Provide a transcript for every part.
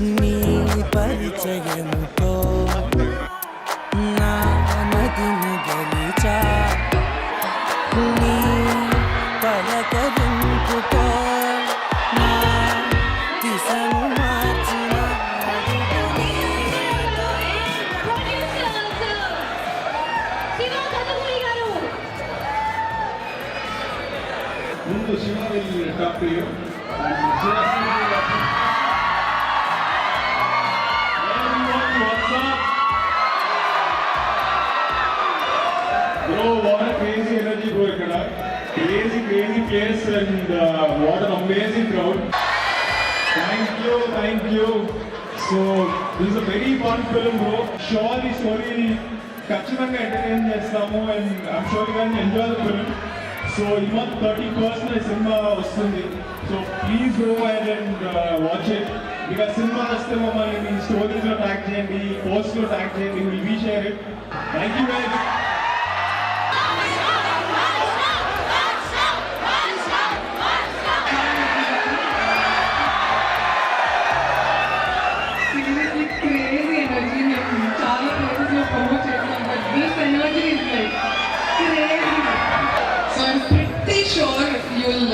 నీ పరిచయముతో నా నదిని గెలిచా నీ పలకరింపుతో నా దిశను మార్చిన ముందు Shiva will talk to you. Bro, what a crazy energy bro ikkada. Crazy place and what an amazing crowd. Thank you. So this is a very fun film bro. Surely story ఖచ్చితంగా entertain చేస్తాము and I'm sure you guys enjoy the film. So ఈ month 31st cinema వస్తుంది. So please go ahead and watch it. because cinema వస్తే మమ్మల్ని మీ స్టోరీస్లో tag చేయండి, పోస్ట్లో tag చేయండి, will be share it. Thank you guys.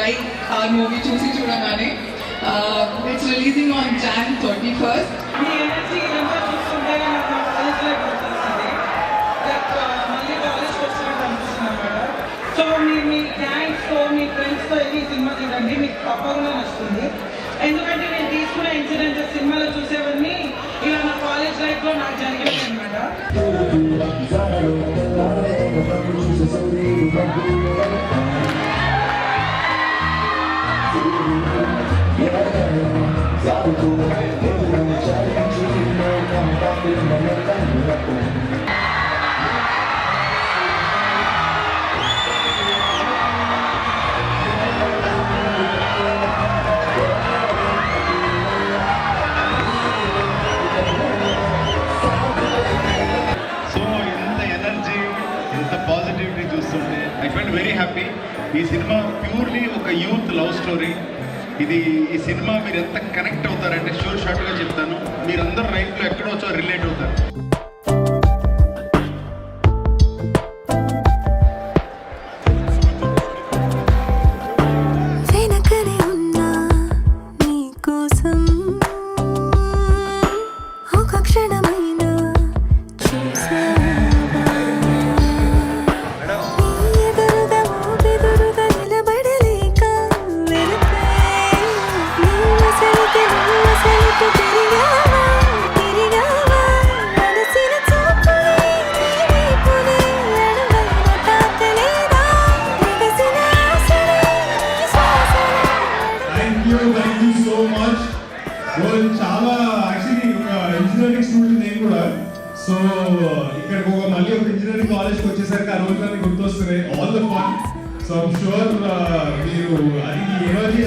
Like our movie Chusi Chudamane. It's releasing on Jan 31st. The energy number చూస్తుంటే నాకు college life గుర్తొస్తుంది. Like మళ్ళీ college వచ్చినట్టు అనిపిస్తుంది అన్నమాట. సో మీ గ్యాంగ్స్తో మీ ఫ్రెండ్స్తో వెళ్ళి సినిమా చూడండి, మీకు తప్పకుండా నచ్చుతుంది. ఎందుకంటే నేను తీసుకునే ఇన్సిడెంట్స్ సినిమాలో చూసేవన్నీ ఇలా నా కాలేజ్ లైఫ్లో నాకు జరిగినాయి అన్నమాట. పాజిటివిటీ చూస్తుంటే ఐ ఫెల్ట్ వెరీ హ్యాపీ. ఈ సినిమా ప్యూర్లీ ఒక యూత్ లవ్ స్టోరీ. ఈ సినిమా మీరు ఎంత కనెక్ట్ అవుతారంటే షార్ట్గా చెప్తాను, మీరందరూ లైఫ్లో ఎక్కడో రిలేట్ అవుతారు. చాలా యాక్చువల్లీ ఒక ఇంజనీరింగ్ స్టూడెంట్ నేను కూడా. సో ఇక్కడికి మళ్ళీ ఒక ఇంజనీరింగ్ కాలేజ్కి వచ్చేసరికి ఆ రోజులన్నీ గుర్తొస్తున్నాయి, all the fun. So I'm sure మీరు అది ఎనర్జీ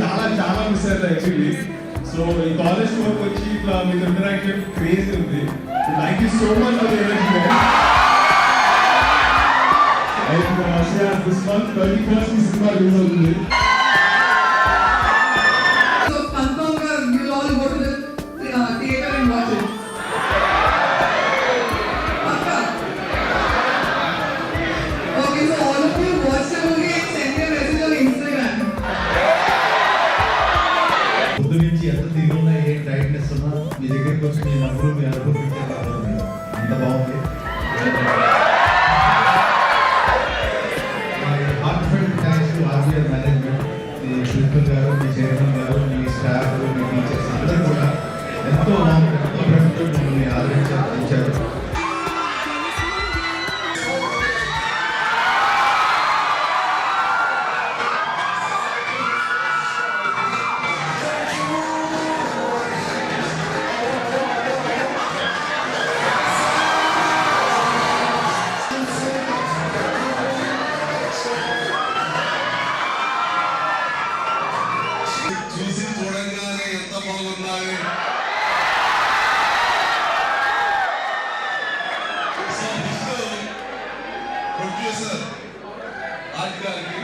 చాలా మిస్ అవుతారు యాక్చువల్లీ. సో ఈ కాలేజ్ వరకు వచ్చి ఇట్లా మీతో ఇంటరాక్షన్ క్రేజీ ఉంది. Thank you so much for the energy. And this month 31st ఈ సినిమా రిలీజ్ అవుతుంది. మీ దగ్గరికి వచ్చి మీ నవ్వులు మీ అనుభవం అంత బాగుంది. Heartfelt thanks to RBR management, మీ ప్రిన్సిపల్ గారు, మీ చైర్మన్ గారు, మీ స్టాఫ్, మీ టీచర్స్ అందరూ కూడా ఎంతో ప్రేమతో మమ్మల్ని ఆదరించారు. ప్రొడ్యూసర్ ఆర్ట్ గారికి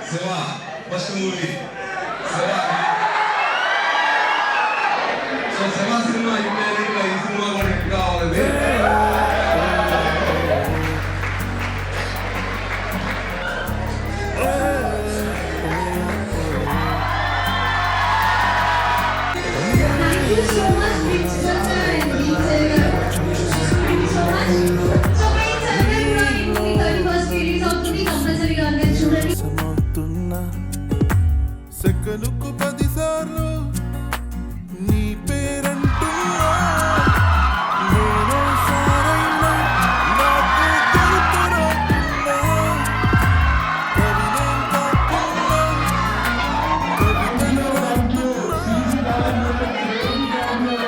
Shiva first movie Shiva. So Shiva cinema hit అయ్యేది ఇట్లా ఈ సినిమా కూడా హిట్ కావాలని Thank you so much, Picture sir and Detail. Thank you so much. So friends, everyone, the 31st series of the compulsory organized student. సమవుతున్నా సెకనుకు 10 సార్లు నీ పేరంటున్నా నేనే సారైనా నాకు గుర్తురాకున్నా కవినేం కాకున్నా కవితను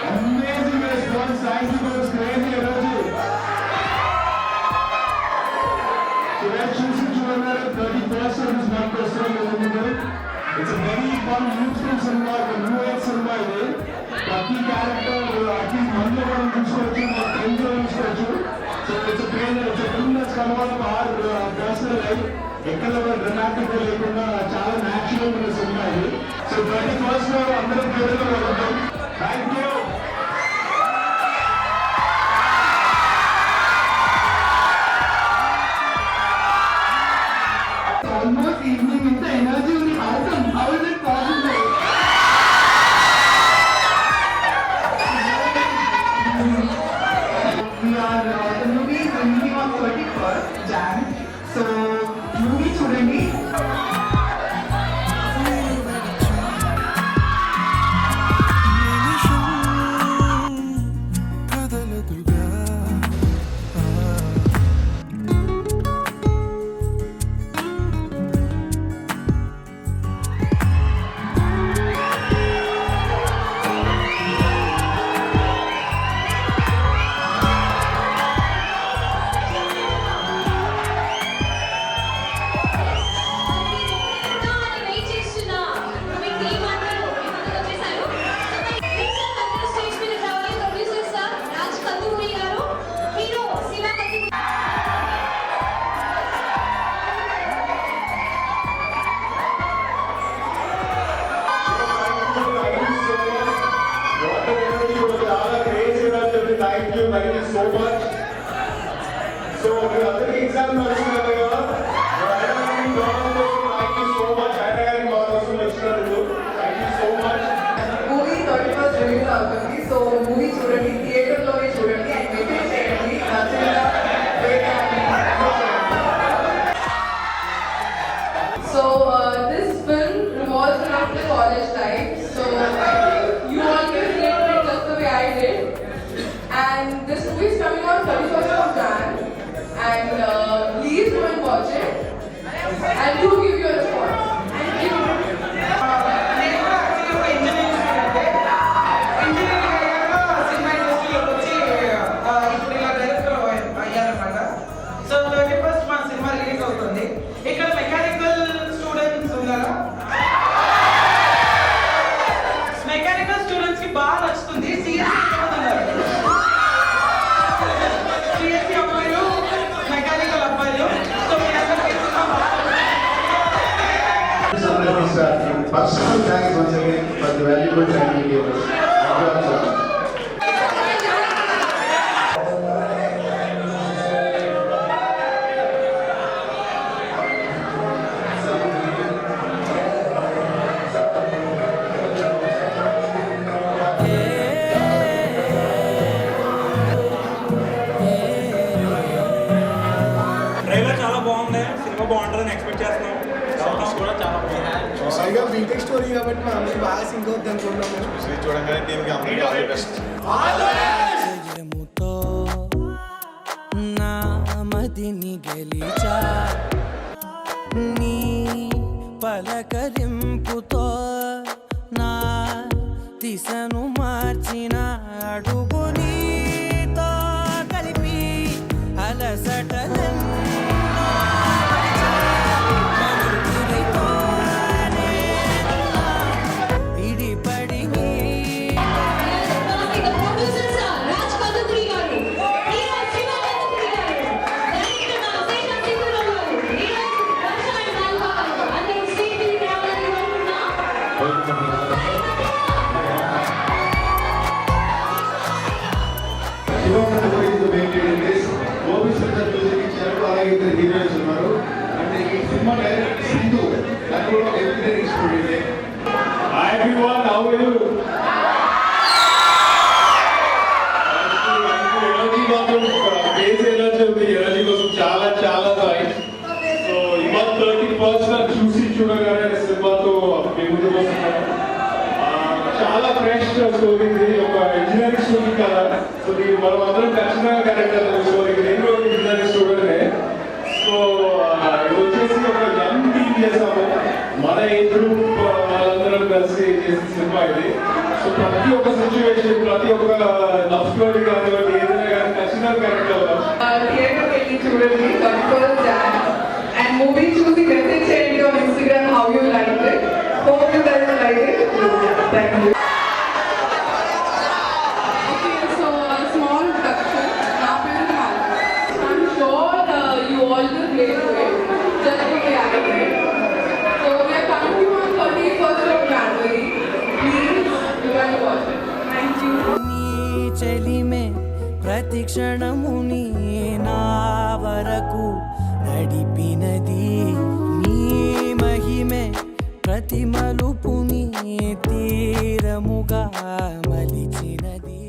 Amazing response. Thank you for this crazy energy. Elections చూడగానే 31st of this month వస్తుంది. It's a very fun youthful cinema, a new age cinema ఇది. ప్రతి క్యారెక్టర్ అట్లీస్ట్ మనలో మనం చూసుకోవచ్చు, మన ఫ్రెండ్స్లో చూసుకోవచ్చు. So it's too much convert our personal life. ఎక్కడ డ్రామాటిక్ లేకుండా చాలా న్యాచురల్ ఉన్న సినిమా ఇది. సో 31st లో అందరం పేరులో వెళ్తాం. Thank you. Almost evening with the energy will be awesome. How is it possible? We are the movie is releasing on 31st Jan. So movie చూడండి. కదలదుగా వెయిట్ చేస్తున్నా మీ టీం అందరూ వచ్చేసారు. స్టేజ్ మీద రావాలి. ప్రొడ్యూసర్ సార్ రాజ్ కందుకూరి గారు, hero Shiva Kandukuri. Thank you so much. So అందరికీ exam నడుస్తున్నారు కదా, థ్యాంక్ యూ సో మచ్. ఆయన గారికి బాగా వచ్చినట్టు thank you so much. Movie 31st release అవుతుంది. సో మూవీ చూడండి, థియేటర్లోనే చూడండి అండ్ మెసేజ్ చేయండి. నచ్చిందా so this film revolves around the college life. So I think you all can relate to it just the way I did. And this movie is coming on 31st of Jan. And please go and watch it. And do give your response. Thank you. నేను కూడా actually ఒక engineering student. Engineering అయ్యాక cinema ఇండస్ట్రీలోకి వచ్చి ఇప్పుడు ఇలా director అయ్యారనమాట. So 31st మన cinema release అవుతుంది. ఇక్కడ మెకానికల్ స్టూడెంట్స్ ఉన్నారా? మెకానికల్ స్టూడెంట్స్ కి బాగా నచ్చుతుంది. సిఎస్సి అబ్బాయిలు, మెకానికల్ అబ్బాయిలు. సో మీ అందరికీ సినిమా బాగా Personal thanks once again for the valuable time you gave us. Thank you all so much. Trailer చాలా బాగుంది. సినిమా బాగుంటుందని ఎక్స్పెక్ట్ చేస్తున్నాం. సాంగ్స్ కూడా చాలా బాగున్నాయి. పైగా బీటెక్ స్టోరీ కాబట్టి మా అందరికి బాగా సింక్ అవుతుంది అనుకుంటున్నాము. చూడంగానే టీంకి అందరికీ ఆల్ ది బెస్ట్. జయముతో నా మదిని గెలిచా, నీ పలకరింపుతో నా దిశను మార్చిన అడుగు నీతో కలిపి అలసటలెన్నో మరుపురితోనే ఇడిపడి నీ The producer sir Raj Kandukuri గారు, హీరో శివ కందుకూరి గారు, డైరెక్టర్ నాగేశ్ కందుకూరి గారు, హీరో వర్ష అండ్ మాల్వా గారు. అందరూ స్టేజ్ మీద రావాలని కోరుకుంటున్నా. everyone, how are you? Energy మాత్రం బేస్ ఎనర్జీ ఉంది. ఎనర్జీ కోసం చాలా చాలా థ్యాంక్స్. సో ఇవాళ 31st చూసి చూడగానే సినిమాతో మీ ముందుకు వస్తున్నాను. చాలా ఫ్రెష్ స్టోరీ ఇది, ఒక ఇంజనీరింగ్ స్టోరీ కదా. సో దీన్ని మనం అందరం ఖచ్చితంగా కరెక్ట్ స్టోరీ. నేను కూడా ఇంజనీరింగ్ స్టూడెంటే. సో ఇది వచ్చేసి ఒక యంగ్ టీమ్ చేసాము, మన ఏజ్ గ్రూప్ వాళ్ళందరం కలిసి చేసిన సినిమా ఇది. సో ప్రతి ఒక్క సిచ్యువేషన్, ప్రతి ఒక్క లవ్ స్టోరీ కానివ్వండి, ఏదైనా కానీ ఖచ్చితంగా కరెక్ట్ అవ్వాలి. థియేటర్కి వెళ్ళి చూడండి 31st Jan. And movie చూసి మెసేజ్ చేయండి on Instagram how you liked it. Hope you guys liked it. Thank you. Okay, so a small introduction. నా పేరు Malika. I'm sure you all will relate to it, just the way I did. So we are coming to you on 31st of January. Please do and watch it. Thank you. చెలిమే ప్రతి క్షణముని నా వరకు నడిపినది నీ మహిమే ప్రతి మలుపుని తీరముగా మలిచినది.